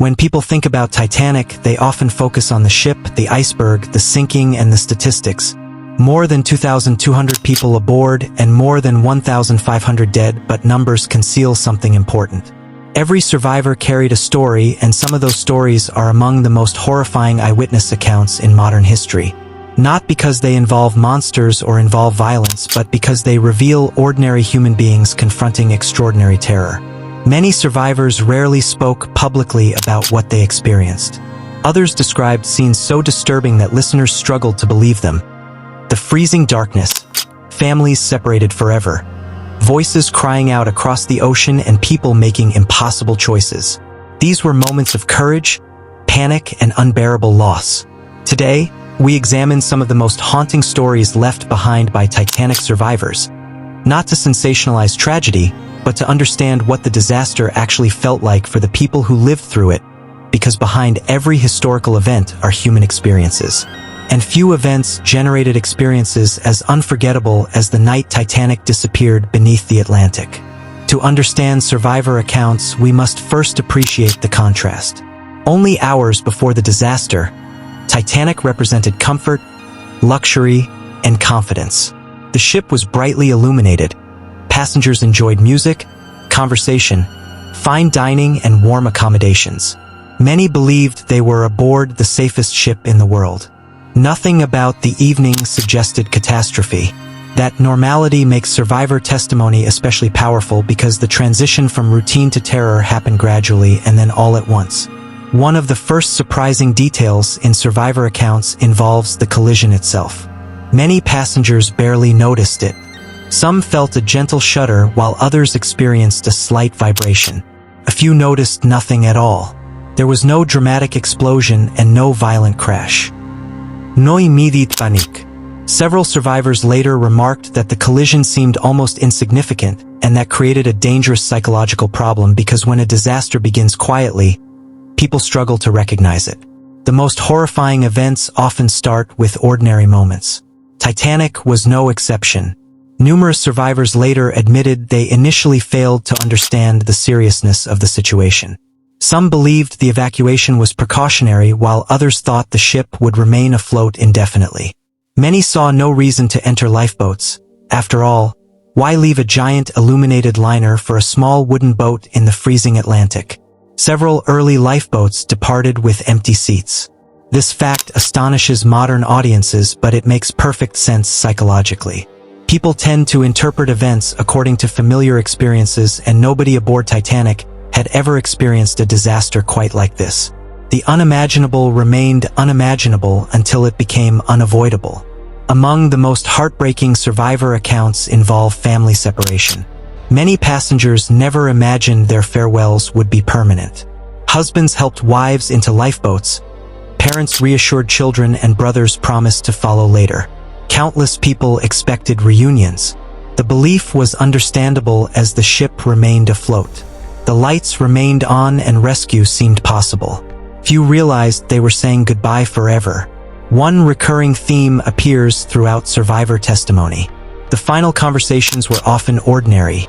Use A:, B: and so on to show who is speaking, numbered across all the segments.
A: When people think about Titanic, they often focus on the ship, the iceberg, the sinking, and the statistics. More than 2,200 people aboard and more than 1,500 dead, but numbers conceal something important. Every survivor carried a story, and some of those stories are among the most horrifying eyewitness accounts in modern history. Not because they involve monsters or involve violence, but because they reveal ordinary human beings confronting extraordinary terror. Many survivors rarely spoke publicly about what they experienced. Others described scenes so disturbing that listeners struggled to believe them. The freezing darkness, families separated forever, voices crying out across the ocean, and people making impossible choices. These were moments of courage, panic, and unbearable loss. Today, we examine some of the most haunting stories left behind by Titanic survivors, not to sensationalize tragedy, but to understand what the disaster actually felt like for the people who lived through it, because behind every historical event are human experiences. And few events generated experiences as unforgettable as the night Titanic disappeared beneath the Atlantic. To understand survivor accounts, we must first appreciate the contrast. Only hours before the disaster, Titanic represented comfort, luxury, and confidence. The ship was brightly illuminated. Passengers enjoyed music, conversation, fine dining, and warm accommodations. Many believed they were aboard the safest ship in the world. Nothing about the evening suggested catastrophe. That normality makes survivor testimony especially powerful because the transition from routine to terror happened gradually and then all at once. One of the first surprising details in survivor accounts involves the collision itself. Many passengers barely noticed it. Some felt a gentle shudder while others experienced a slight vibration. A few noticed nothing at all. There was no dramatic explosion and no violent crash. No immediate panic. Several survivors later remarked that the collision seemed almost insignificant, and that created a dangerous psychological problem because when a disaster begins quietly, people struggle to recognize it. The most horrifying events often start with ordinary moments. Titanic was no exception. Numerous survivors later admitted they initially failed to understand the seriousness of the situation. Some believed the evacuation was precautionary, while others thought the ship would remain afloat indefinitely. Many saw no reason to enter lifeboats. After all, why leave a giant illuminated liner for a small wooden boat in the freezing Atlantic? Several early lifeboats departed with empty seats. This fact astonishes modern audiences, but it makes perfect sense psychologically. People tend to interpret events according to familiar experiences, and nobody aboard Titanic had ever experienced a disaster quite like this. The unimaginable remained unimaginable until it became unavoidable. Among the most heartbreaking survivor accounts involve family separation. Many passengers never imagined their farewells would be permanent. Husbands helped wives into lifeboats. Parents reassured children, and brothers promised to follow later. Countless people expected reunions. The belief was understandable as the ship remained afloat. The lights remained on and rescue seemed possible. Few realized they were saying goodbye forever. One recurring theme appears throughout survivor testimony. The final conversations were often ordinary.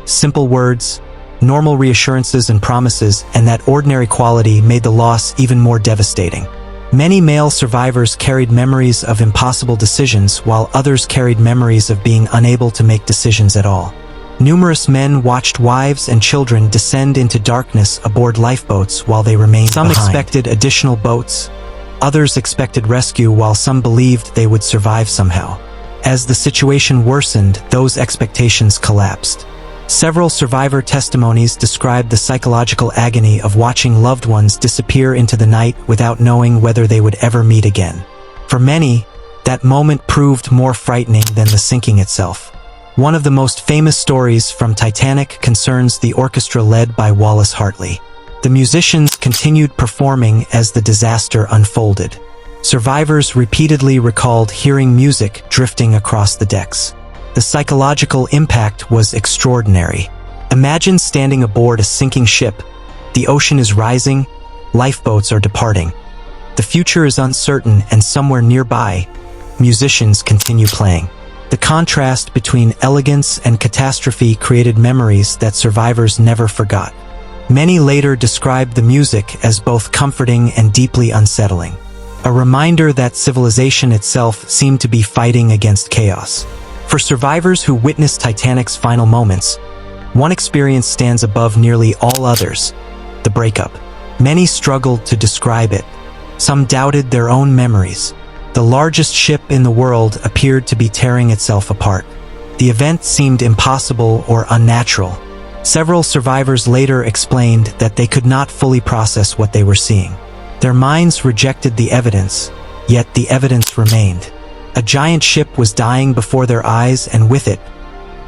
A: Simple words, normal reassurances and promises, and that ordinary quality made the loss even more devastating. Many male survivors carried memories of impossible decisions, while others carried memories of being unable to make decisions at all. Numerous men watched wives and children descend into darkness aboard lifeboats while they remained behind. Some expected additional boats. Others expected rescue, while some believed they would survive somehow. As the situation worsened, those expectations collapsed. Several survivor testimonies described the psychological agony of watching loved ones disappear into the night without knowing whether they would ever meet again. For many, that moment proved more frightening than the sinking itself. One of the most famous stories from Titanic concerns the orchestra led by Wallace Hartley. The musicians continued performing as the disaster unfolded. Survivors repeatedly recalled hearing music drifting across the decks. The psychological impact was extraordinary. Imagine standing aboard a sinking ship. The ocean is rising, lifeboats are departing. The future is uncertain, and somewhere nearby, musicians continue playing. The contrast between elegance and catastrophe created memories that survivors never forgot. Many later described the music as both comforting and deeply unsettling, a reminder that civilization itself seemed to be fighting against chaos. For survivors who witnessed Titanic's final moments, one experience stands above nearly all others: the breakup. Many struggled to describe it. Some doubted their own memories. The largest ship in the world appeared to be tearing itself apart. The event seemed impossible or unnatural. Several survivors later explained that they could not fully process what they were seeing. Their minds rejected the evidence, yet the evidence remained. A giant ship was dying before their eyes, and with it,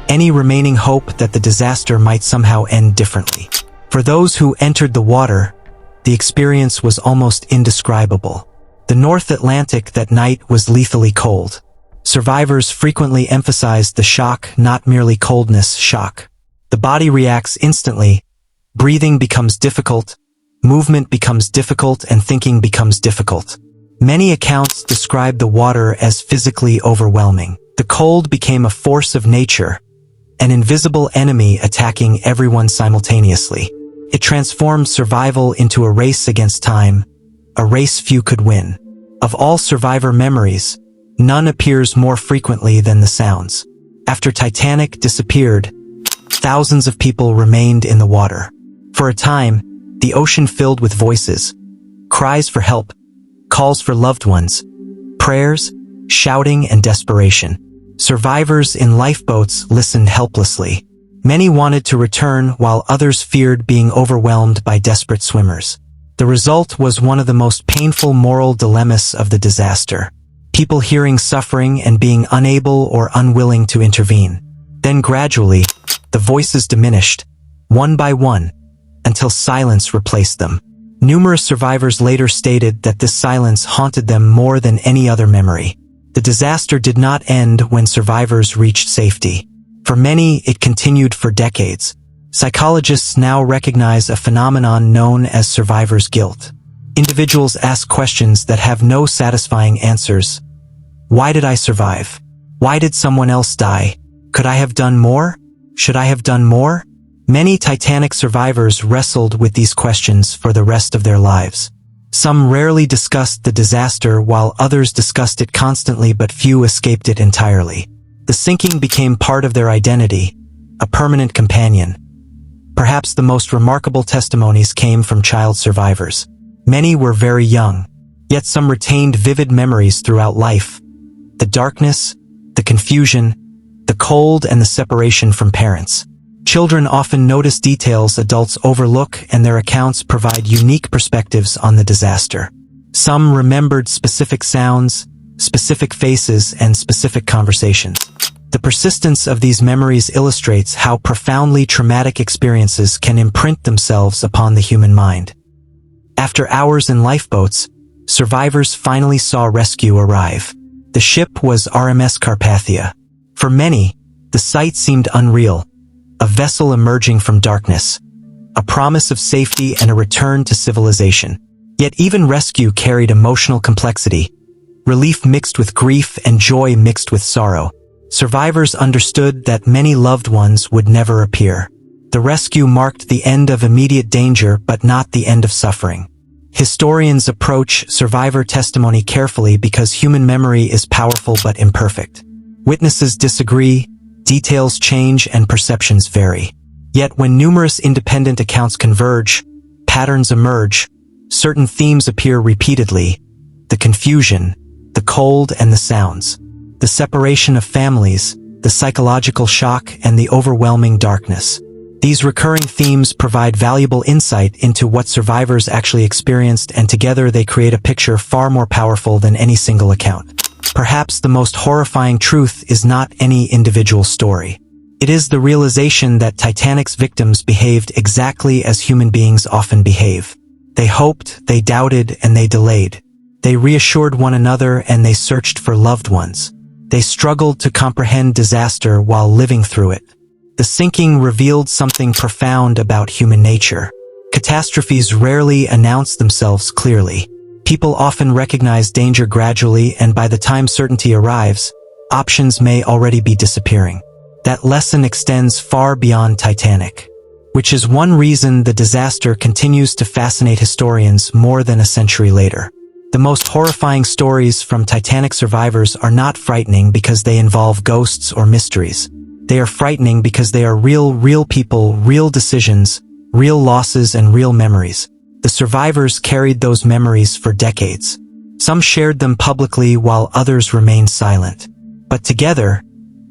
A: any remaining hope that the disaster might somehow end differently. For those who entered the water, the experience was almost indescribable. The North Atlantic that night was lethally cold. Survivors frequently emphasized the shock, not merely coldness, shock. The body reacts instantly. Breathing becomes difficult, movement becomes difficult, and thinking becomes difficult. Many accounts describe the water as physically overwhelming. The cold became a force of nature, an invisible enemy attacking everyone simultaneously. It transformed survival into a race against time, a race few could win. Of all survivor memories, none appears more frequently than the sounds. After Titanic disappeared, thousands of people remained in the water. For a time, the ocean filled with voices, cries for help, calls for loved ones, prayers, shouting, and desperation. Survivors in lifeboats listened helplessly. Many wanted to return, while others feared being overwhelmed by desperate swimmers. The result was one of the most painful moral dilemmas of the disaster. People hearing suffering and being unable or unwilling to intervene. Then gradually, the voices diminished, one by one, until silence replaced them. Numerous survivors later stated that this silence haunted them more than any other memory. The disaster did not end when survivors reached safety. For many, it continued for decades. Psychologists now recognize a phenomenon known as survivor's guilt. Individuals ask questions that have no satisfying answers. Why did I survive? Why did someone else die? Could I have done more? Should I have done more? Many Titanic survivors wrestled with these questions for the rest of their lives. Some rarely discussed the disaster, while others discussed it constantly, but few escaped it entirely. The sinking became part of their identity, a permanent companion. Perhaps the most remarkable testimonies came from child survivors. Many were very young, yet some retained vivid memories throughout life. The darkness, the confusion, the cold, and the separation from parents. Children often notice details adults overlook, and their accounts provide unique perspectives on the disaster. Some remembered specific sounds, specific faces, and specific conversations. The persistence of these memories illustrates how profoundly traumatic experiences can imprint themselves upon the human mind. After hours in lifeboats, survivors finally saw rescue arrive. The ship was RMS Carpathia. For many, the sight seemed unreal. A vessel emerging from darkness, a promise of safety and a return to civilization. Yet even rescue carried emotional complexity, relief mixed with grief and joy mixed with sorrow. Survivors understood that many loved ones would never appear. The rescue marked the end of immediate danger, but not the end of suffering. Historians approach survivor testimony carefully because human memory is powerful but imperfect. Witnesses disagree, details change, and perceptions vary. Yet when numerous independent accounts converge, patterns emerge, certain themes appear repeatedly: the confusion, the cold, and the sounds, the separation of families, the psychological shock, and the overwhelming darkness. These recurring themes provide valuable insight into what survivors actually experienced, and together they create a picture far more powerful than any single account. Perhaps the most horrifying truth is not any individual story. It is the realization that Titanic's victims behaved exactly as human beings often behave. They hoped, they doubted, and they delayed. They reassured one another, and they searched for loved ones. They struggled to comprehend disaster while living through it. The sinking revealed something profound about human nature. Catastrophes rarely announce themselves clearly. People often recognize danger gradually, and by the time certainty arrives, options may already be disappearing. That lesson extends far beyond Titanic. which is one reason the disaster continues to fascinate historians more than a century later. The most horrifying stories from Titanic survivors are not frightening because they involve ghosts or mysteries. They are frightening because they are real people, real decisions, real losses, and real memories. The survivors carried those memories for decades. Some shared them publicly while others remained silent. But together,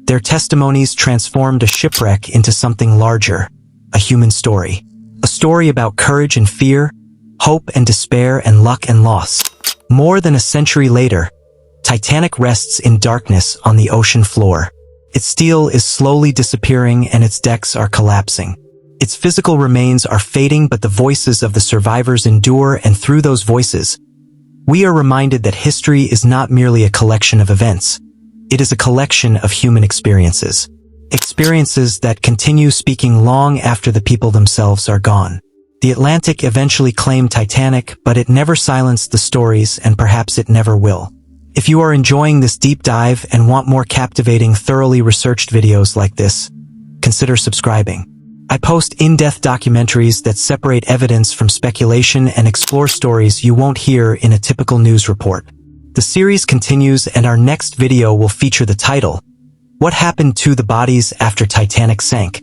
A: their testimonies transformed a shipwreck into something larger, a human story. A story about courage and fear, hope and despair, and luck and loss. More than a century later, Titanic rests in darkness on the ocean floor. Its steel is slowly disappearing and its decks are collapsing. Its physical remains are fading, but the voices of the survivors endure, and through those voices, we are reminded that history is not merely a collection of events. It is a collection of human experiences. Experiences that continue speaking long after the people themselves are gone. The Atlantic eventually claimed Titanic, but it never silenced the stories, and perhaps it never will. If you are enjoying this deep dive and want more captivating, thoroughly researched videos like this, consider subscribing. I post in-depth documentaries that separate evidence from speculation and explore stories you won't hear in a typical news report. The series continues, and our next video will feature the title, "What Happened to the Bodies After Titanic Sank?"